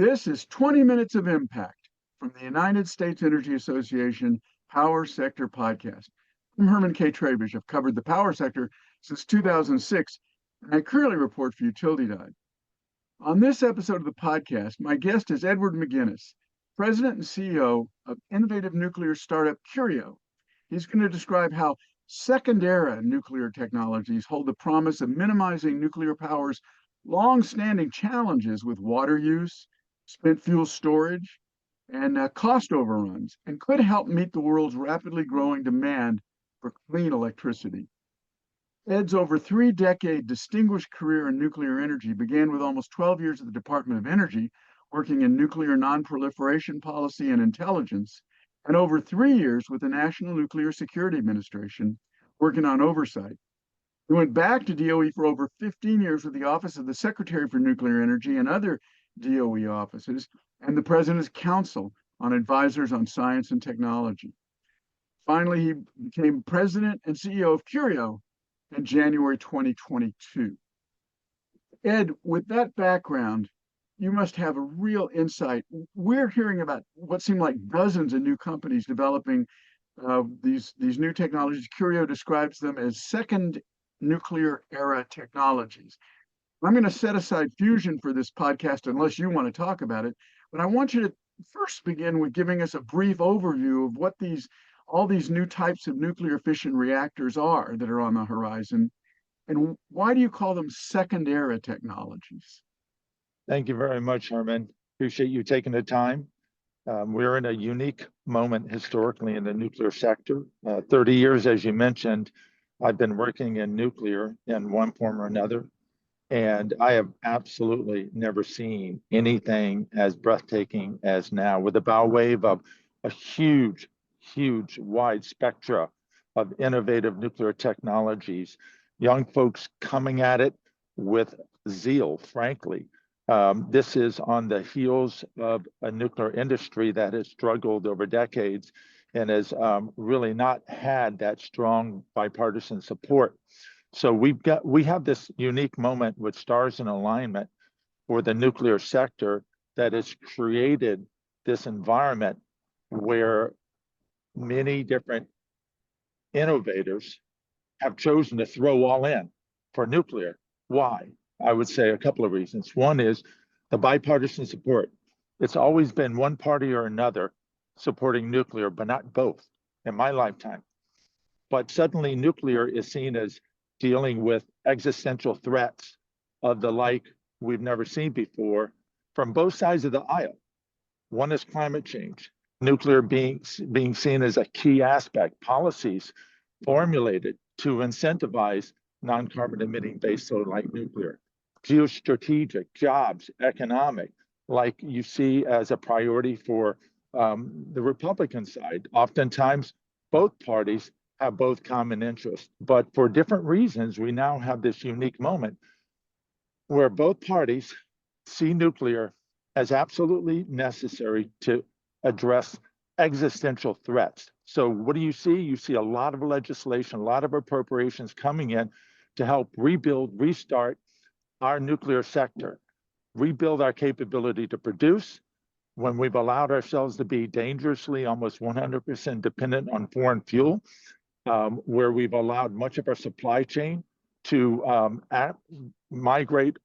This is 20 Minutes of Impact from the United States Energy Association Power Sector Podcast. I'm Herman K. Trabish. I've covered the power sector since 2006, and I currently report for Utility Dive. On this episode of the podcast, my guest is Edward McGinnis, President and CEO of innovative nuclear startup Curio. He's going to describe how second-era nuclear technologies hold the promise of minimizing nuclear power's long-standing challenges with water use, spent fuel storage, and cost overruns, and could help meet the world's rapidly growing demand for clean electricity. Ed's over three-decade distinguished career in nuclear energy began with almost 12 years at the Department of Energy, working in nuclear nonproliferation policy and intelligence, and over 3 years with the National Nuclear Security Administration, working on oversight. He went back to DOE for over 15 years with the Office of the Secretary for Nuclear Energy and other DOE offices, and the President's Council on Advisors on Science and Technology. Finally, he became President and CEO of Curio in January 2022. Ed, with that background, you must have a real insight. We're hearing about what seem like dozens of new companies developing these new technologies. Curio describes them as second nuclear era technologies. I'm going to set aside fusion for this podcast unless you want to talk about it, but I want you to first begin with giving us a brief overview of what all these new types of nuclear fission reactors are that are on the horizon, and why do you call them second era technologies? Thank you very much, Herman. Appreciate you taking the time. We're in a unique moment historically in the nuclear sector. 30 years, as you mentioned, I've been working in nuclear in one form or another, and I have absolutely never seen anything as breathtaking as now, with a bow wave of a huge, wide spectra of innovative nuclear technologies, young folks coming at it with zeal, frankly. This is on the heels of a nuclear industry that has struggled over decades and has really not had that strong bipartisan support. So we have this unique moment with stars in alignment for the nuclear sector that has created this environment where many different innovators have chosen to throw all in for nuclear. Why? I would say a couple of reasons. One is the bipartisan support. It's always been one party or another supporting nuclear, but not both in my lifetime. But suddenly nuclear is seen as dealing with existential threats of the like we've never seen before from both sides of the aisle. One is climate change, nuclear being seen as a key aspect, policies formulated to incentivize non-carbon emitting baseload like nuclear, geostrategic, jobs, economic, like you see as a priority for the Republican side. Oftentimes, both parties have both common interests, but for different reasons, we now have this unique moment where both parties see nuclear as absolutely necessary to address existential threats. So what do you see? You see a lot of legislation, a lot of appropriations coming in to help rebuild, restart our nuclear sector, rebuild our capability to produce when we've allowed ourselves to be dangerously almost 100% dependent on foreign fuel, where we've allowed much of our supply chain to migrate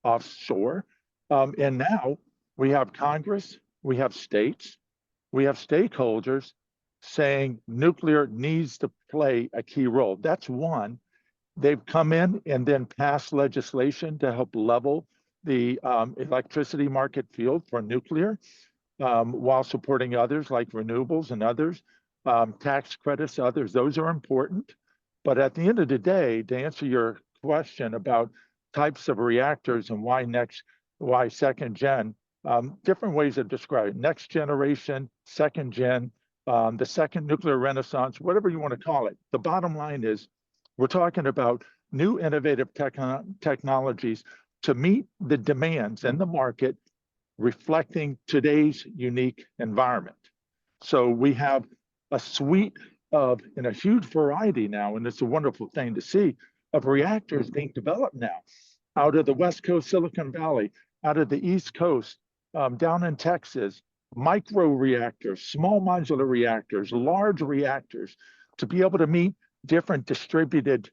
offshore. And now we have Congress, we have states, we have stakeholders saying nuclear needs to play a key role. That's one. They've come in and then passed legislation to help level the electricity market field for nuclear, while supporting others like renewables and others, tax credits, others. Those are important. But at the end of the day, to answer your question about types of reactors and why second gen, different ways of describing next generation, second gen, the second nuclear renaissance, whatever you want to call it. The bottom line is we're talking about new innovative technologies to meet the demands in the market, reflecting today's unique environment. So we have a suite of, and a huge variety now, and it's a wonderful thing to see, of reactors being developed now out of the West Coast, Silicon Valley, out of the East Coast, down in Texas, micro reactors, small modular reactors, large reactors, to be able to meet different distributed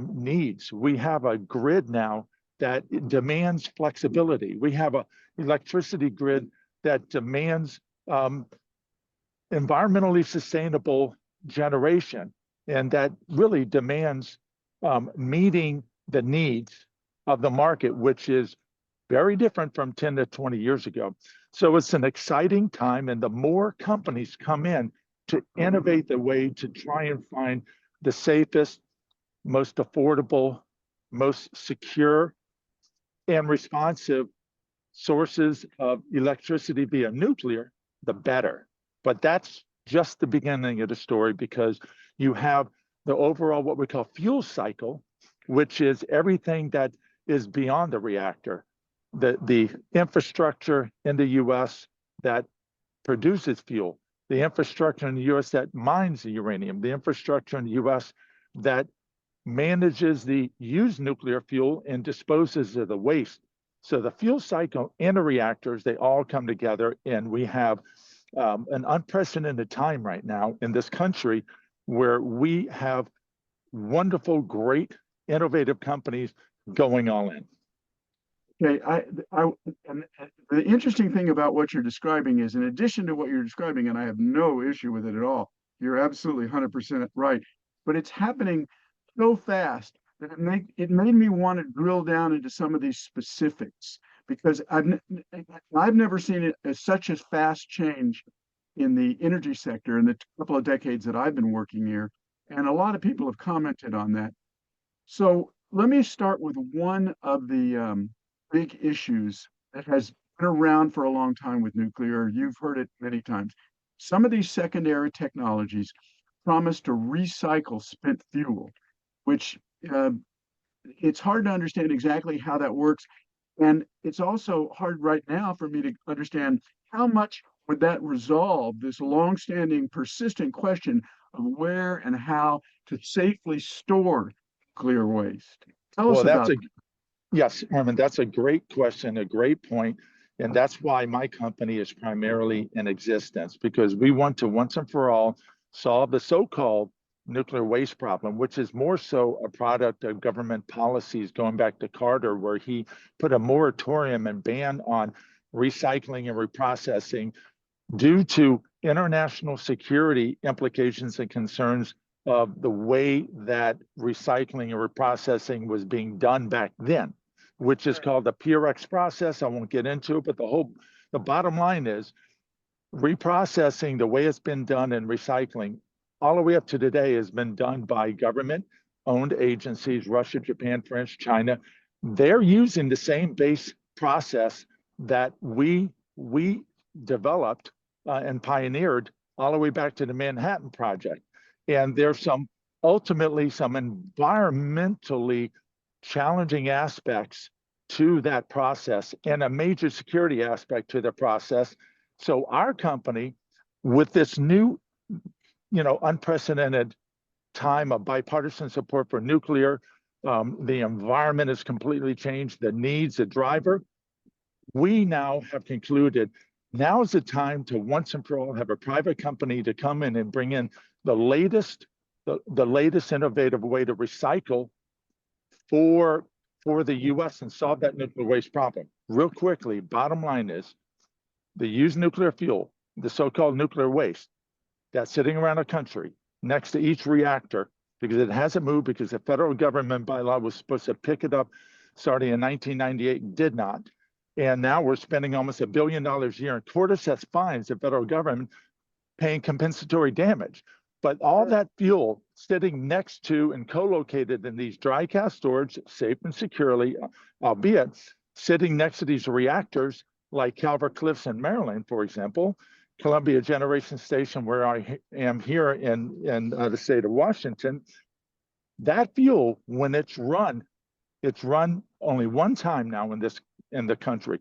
needs. We have a grid now that demands flexibility. We have an electricity grid that demands environmentally sustainable generation, and that really demands meeting the needs of the market, which is very different from 10 to 20 years ago. So it's an exciting time, and the more companies come in to innovate the way to try and find the safest, most affordable, most secure and responsive sources of electricity via nuclear, the better. But that's just the beginning of the story, because you have the overall what we call fuel cycle, which is everything that is beyond the reactor. The infrastructure in the US that produces fuel, the infrastructure in the US that mines the uranium, the infrastructure in the US that manages the used nuclear fuel and disposes of the waste. So the fuel cycle and the reactors, they all come together, and we have an unprecedented time right now in this country where we have wonderful, great, innovative companies going all in. Okay, and the interesting thing about what you're describing is, in addition to what you're describing, and I have no issue with it at all, you're absolutely 100% right, but it's happening so fast that it made me want to drill down into some of these specifics, because I've never seen it as such a fast change in the energy sector in the couple of decades that I've been working here, and a lot of people have commented on that. So let me start with one of the big issues that has been around for a long time with nuclear. You've heard it many times. Some of these secondary technologies promise to recycle spent fuel, which it's hard to understand exactly how that works. And it's also hard right now for me to understand how much would that resolve this longstanding, persistent question of where and how to safely store nuclear waste. Tell us about that. Yes, Herman, that's a great question, a great point. And that's why my company is primarily in existence, because we want to once and for all solve the so-called nuclear waste problem, which is more so a product of government policies going back to Carter, where he put a moratorium and ban on recycling and reprocessing due to international security implications and concerns of the way that recycling and reprocessing was being done back then, which is called the PRX process. I won't get into it, but the bottom line is reprocessing, the way it's been done in recycling, all the way up to today, has been done by government-owned agencies, Russia, Japan, France, China. They're using the same base process that we developed and pioneered all the way back to the Manhattan Project. And there's ultimately some environmentally challenging aspects to that process and a major security aspect to the process. So our company, with this new, unprecedented time of bipartisan support for nuclear, the environment has completely changed, the needs, the driver. We now have concluded now is the time to once and for all have a private company to come in and bring in the latest innovative way to recycle for the US and solve that nuclear waste problem. Real quickly, bottom line is the used nuclear fuel, the so-called nuclear waste that's sitting around the country next to each reactor, because it hasn't moved, because the federal government by law was supposed to pick it up starting in 1998 and did not. And now we're spending almost $1 billion a year in court assessed fines, the federal government paying compensatory damage. But all that fuel sitting next to and co-located in these dry cask storage, safe and securely, albeit sitting next to these reactors like Calvert Cliffs in Maryland, for example, Columbia Generation Station, where I am here in the state of Washington, that fuel, when it's run only one time now in the country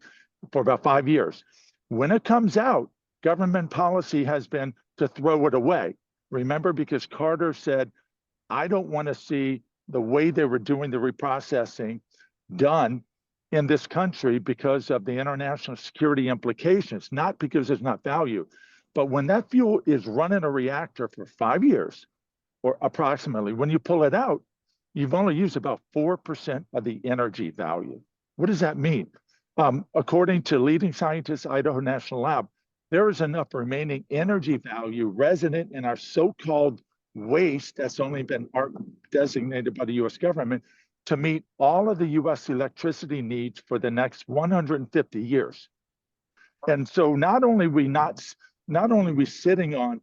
for about 5 years. When it comes out, government policy has been to throw it away. Remember, because Carter said, I don't want to see the way they were doing the reprocessing done in this country because of the international security implications, not because there's not value. But when that fuel is running a reactor for 5 years, or approximately, when you pull it out, you've only used about 4% of the energy value. What does that mean? According to leading scientists, Idaho National Lab, there is enough remaining energy value resident in our so-called waste that's only been designated by the US government to meet all of the US electricity needs for the next 150 years. And so not only are we sitting on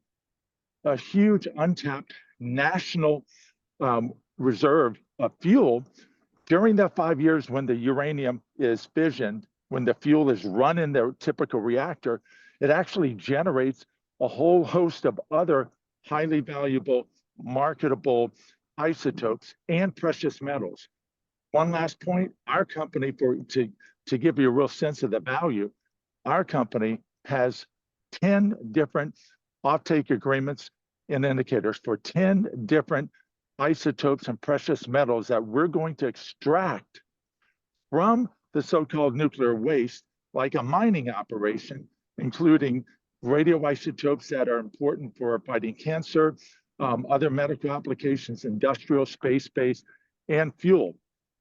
a huge untapped national reserve of fuel, during that 5 years when the uranium is fissioned, when the fuel is run in the typical reactor, it actually generates a whole host of other highly valuable, marketable isotopes and precious metals. One last point, our company, to give you a real sense of the value, our company has 10 different offtake agreements and indicators for 10 different isotopes and precious metals that we're going to extract from the so-called nuclear waste, like a mining operation, including radioisotopes that are important for fighting cancer, other medical applications, industrial, space-based, and fuel.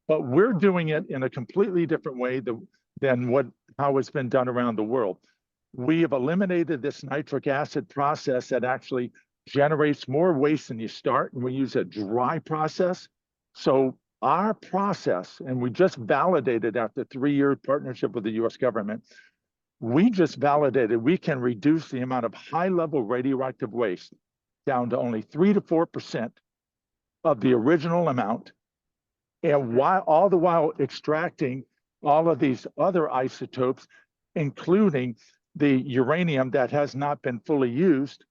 But we're doing it in a completely different way than how it's been done around the world. We have eliminated this nitric acid process that actually generates more waste than you start, and we use a dry process. So our process, and we just validated after 3-year partnership with the US government, we just validated we can reduce the amount of high-level radioactive waste down to only 3 to 4% of the original amount, and all the while extracting all of these other isotopes, including the uranium that has not been fully used,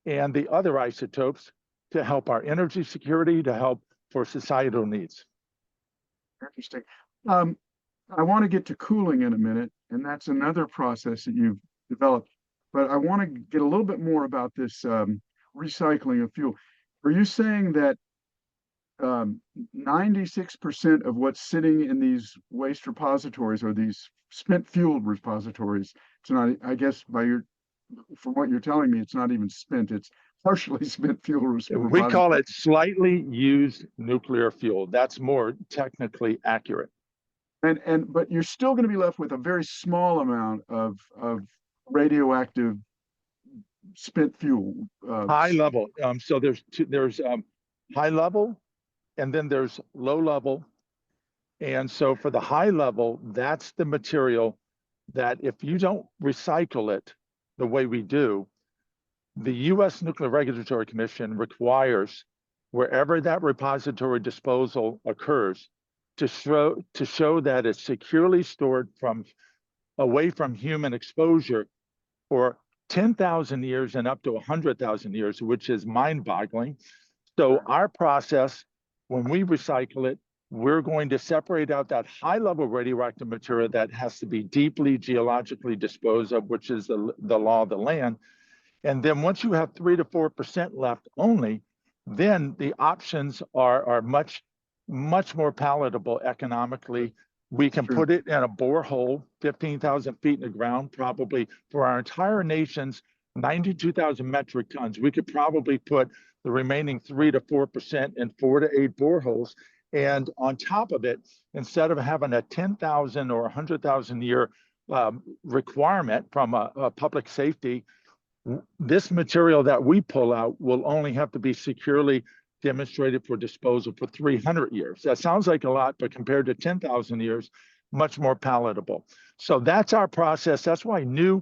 and the other isotopes to help our energy security, to help for societal needs. Interesting. I want to get to cooling in a minute, and that's another process that you've developed. But I want to get a little bit more about this recycling of fuel. Are you saying that 96% of what's sitting in these waste repositories or these spent fuel repositories, it's not, I guess, from what you're telling me, it's not even spent, it's partially spent fuel repositories. We call it slightly used nuclear fuel. That's more technically accurate. But you're still going to be left with a very small amount of radioactive spent fuel. High level. So there's high level, and then there's low level. And so for the high level, that's the material that if you don't recycle it the way we do, the U.S. Nuclear Regulatory Commission requires wherever that repository disposal occurs to show that it's securely stored away from human exposure for 10,000 years and up to 100,000 years, which is mind-boggling. So our process, when we recycle it, we're going to separate out that high-level radioactive material that has to be deeply geologically disposed of, which is the law of the land. And then once you have 3 to 4% left only, then the options are much more palatable economically. We can put it in a borehole, 15,000 feet in the ground, probably for our entire nation's 92,000 metric tons. We could probably put the remaining 3 to 4% in 4 to 8 boreholes. And on top of it, instead of having a 10,000 or 100,000 year requirement from a public safety, this material that we pull out will only have to be securely demonstrated for disposal for 300 years. That sounds like a lot, but compared to 10,000 years, much more palatable. So that's our process. That's why new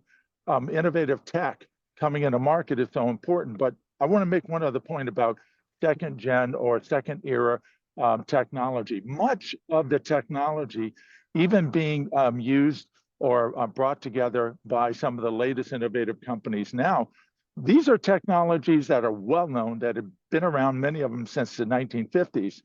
innovative tech coming into market is so important. But I want to make one other point about second gen or second era technology. Much of the technology, even being used or brought together by some of the latest innovative companies now, these are technologies that are well known, that have been around, many of them since the 1950s.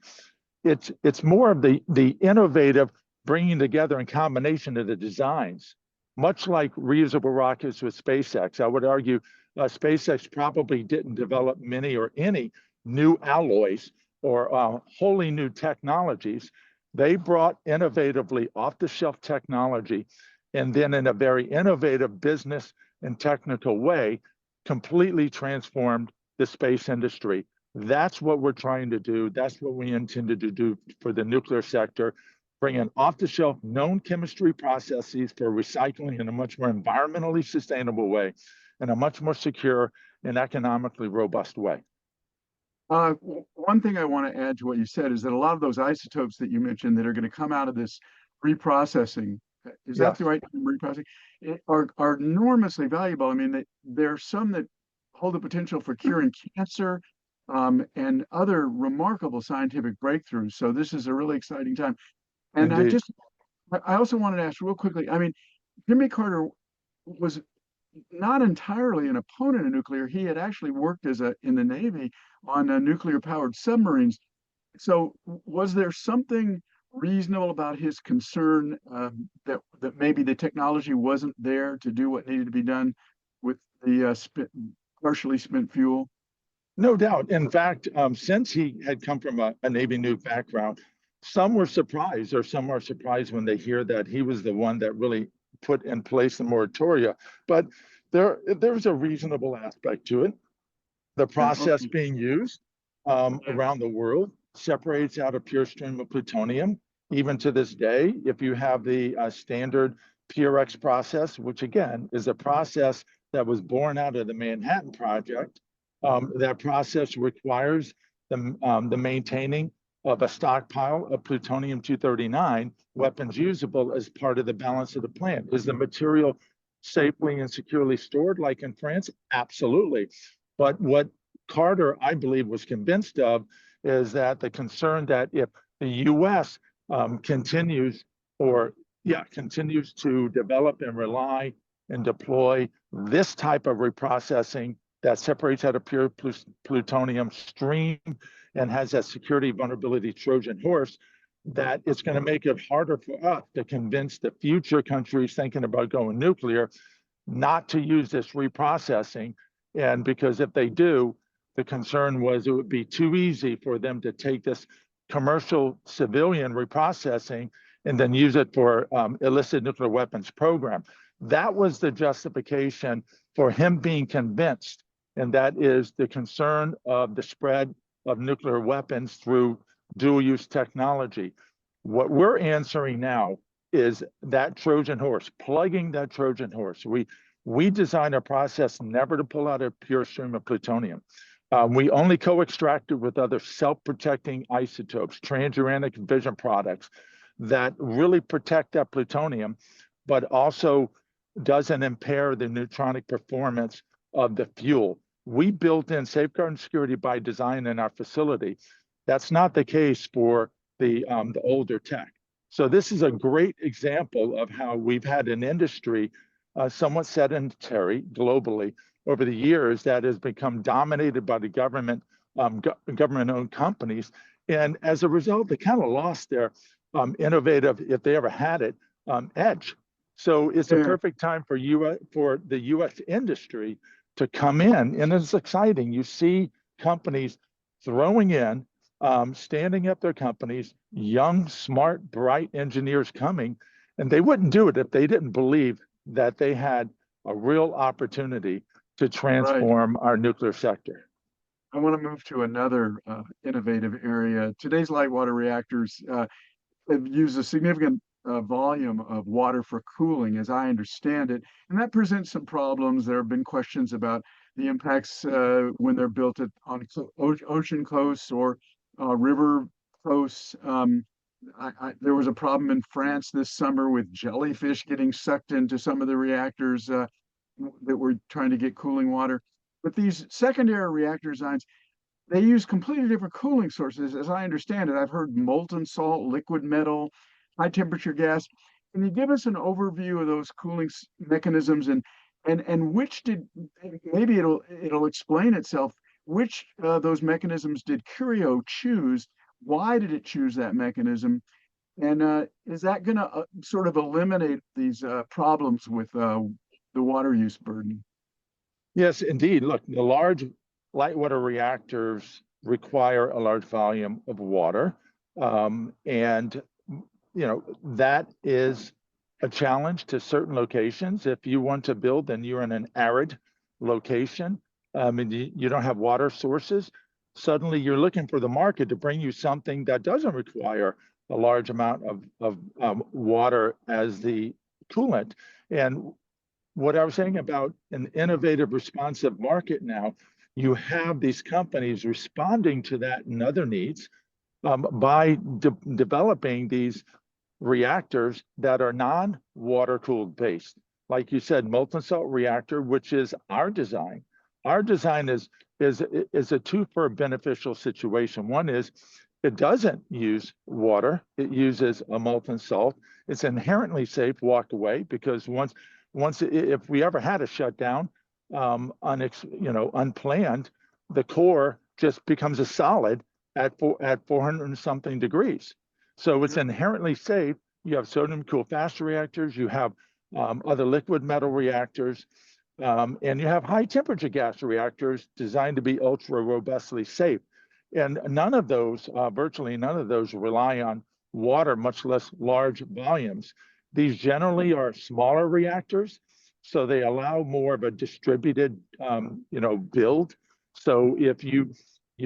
It's more of the innovative bringing together in combination of the designs, much like reusable rockets with SpaceX. I would argue SpaceX probably didn't develop many or any new alloys or wholly new technologies. They brought innovatively off-the-shelf technology, and then in a very innovative business and technical way, completely transformed the space industry. That's what we're trying to do. That's what we intended to do for the nuclear sector, bring in off-the-shelf known chemistry processes for recycling in a much more environmentally sustainable way, in a much more secure and economically robust way. One thing I want to add to what you said is that a lot of those isotopes that you mentioned that are going to come out of this reprocessing, is that Yes, the right term, reprocessing, are enormously valuable. I mean, there are some that hold the potential for curing cancer, and other remarkable scientific breakthroughs. So this is a really exciting time. And indeed. I also wanted to ask real quickly, I mean, Jimmy Carter was not entirely an opponent of nuclear. He had actually worked in the Navy on nuclear powered submarines. So was there something reasonable about his concern, that maybe the technology wasn't there to do what needed to be done with the partially spent fuel? No doubt. In fact, since he had come from a Navy nuke background, some were surprised, or some are surprised when they hear that he was the one that really put in place the moratoria. But there's a reasonable aspect to it. The Yeah, process okay. being used around the world separates out a pure stream of plutonium. Even to this day, if you have the standard PRX process, which again is a process that was born out of the Manhattan Project, that process requires the maintaining of a stockpile of plutonium-239 weapons usable as part of the balance of the plant. Is the material safely and securely stored like in France? Absolutely. But what Carter, I believe, was convinced of is that the concern that if the U.S. Continues to develop and rely and deploy this type of reprocessing that separates out a pure plutonium stream and has that security vulnerability Trojan horse, that it's going to make it harder for us to convince the future countries thinking about going nuclear not to use this reprocessing. And because if they do, the concern was it would be too easy for them to take this commercial civilian reprocessing and then use it for illicit nuclear weapons program. That was the justification for him being convinced, and that is the concern of the spread of nuclear weapons through dual-use technology. What we're answering now is that Trojan horse, plugging that Trojan horse. We design a process never to pull out a pure stream of plutonium. We only co-extract it with other self-protecting isotopes, transuranic fission products that really protect that plutonium, but also doesn't impair the neutronic performance of the fuel. We built in safeguard and security by design in our facility. That's not the case for the older tech. So this is a great example of how we've had an industry somewhat sedentary globally over the years that has become dominated by the government-owned companies. And as a result, they kind of lost their innovative, if they ever had it, edge. So it's a Yeah. perfect time for the U.S. industry to come in, and it's exciting. You see companies throwing in, standing up their companies, young, smart, bright engineers coming, and they wouldn't do it if they didn't believe that they had a real opportunity to Right. transform our nuclear sector. I want to move to another innovative area. Today's light water reactors use a significant volume of water for cooling, as I understand it, and that presents some problems. There have been questions about the impacts when they're built on ocean coasts or river coasts. There was a problem in France this summer with jellyfish getting sucked into some of the reactors that were trying to get cooling water. But these secondary reactor designs, they use completely different cooling sources, as I understand it. I've heard molten salt, liquid metal, high temperature gas. Can you give us an overview of those cooling mechanisms, and which did, maybe it'll explain itself, which those mechanisms did Curio choose? Why did it choose that mechanism? And is that going to sort of eliminate these problems with the water use burden? Yes, indeed. Look, the large light water reactors require a large volume of water. And that is a challenge to certain locations. If you want to build and you're in an arid location, and you don't have water sources, suddenly you're looking for the market to bring you something that doesn't require a large amount of water as the coolant. And what I was saying about an innovative, responsive market now, you have these companies responding to that and other needs by developing these reactors that are non-water cooled based. Like you said, molten salt reactor, which is our design. Our design is a two for a beneficial situation. One is it doesn't use water; it uses a molten salt. It's inherently safe. Walk away, because once if we ever had a shutdown, unplanned, the core just becomes a solid at 400 and something degrees. So it's inherently safe. You have sodium cooled fast reactors. You have other liquid metal reactors. And you have high temperature gas reactors designed to be ultra robustly safe. And none of those, virtually none of those, rely on water, much less large volumes. These generally are smaller reactors, so they allow more of a distributed, build. So if you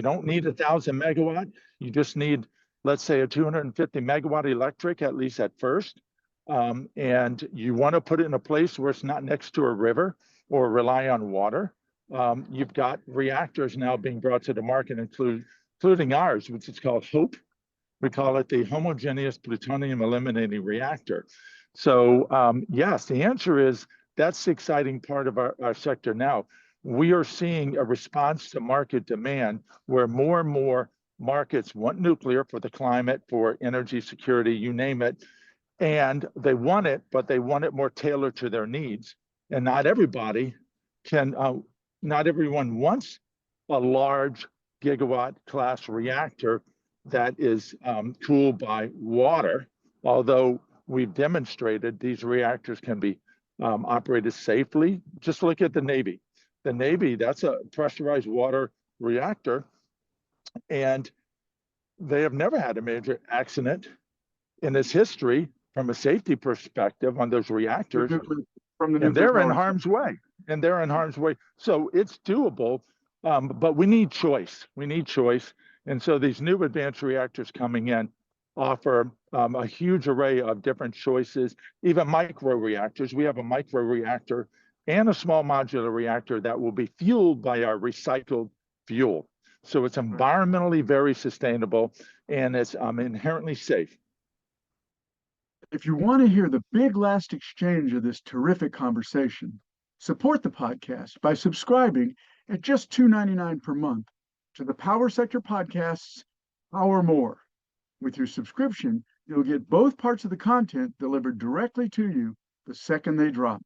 don't need 1,000 megawatt, you just need, let's say, a 250 megawatt electric, at least at first. And you want to put it in a place where it's not next to a river or rely on water. You've got reactors now being brought to the market, including ours, which is called HOPE. We call it the homogeneous plutonium eliminating reactor. So yes, the answer is that's the exciting part of our sector now. We are seeing a response to market demand where more and more markets want nuclear for the climate, for energy security, you name it. And they want it, but they want it more tailored to their needs. And not everybody can, not everyone wants a large gigawatt class reactor that is cooled by water, although we've demonstrated these reactors can be operated safely. Just look at the Navy. The Navy, that's a pressurized water reactor, and they have never had a major accident in its history from a safety perspective on those reactors. And they're in harm's way. And they're in harm's way. So it's doable, but we need choice. We need choice. And so these new advanced reactors coming in offer a huge array of different choices, even micro reactors. We have a micro reactor and a small modular reactor that will be fueled by our recycled fuel. So it's environmentally very sustainable, and it's inherently safe. If you want to hear the big last exchange of this terrific conversation, support the podcast by subscribing at just $2.99 per month to the Power Sector Podcast's Power More. With your subscription, you'll get both parts of the content delivered directly to you the second they drop.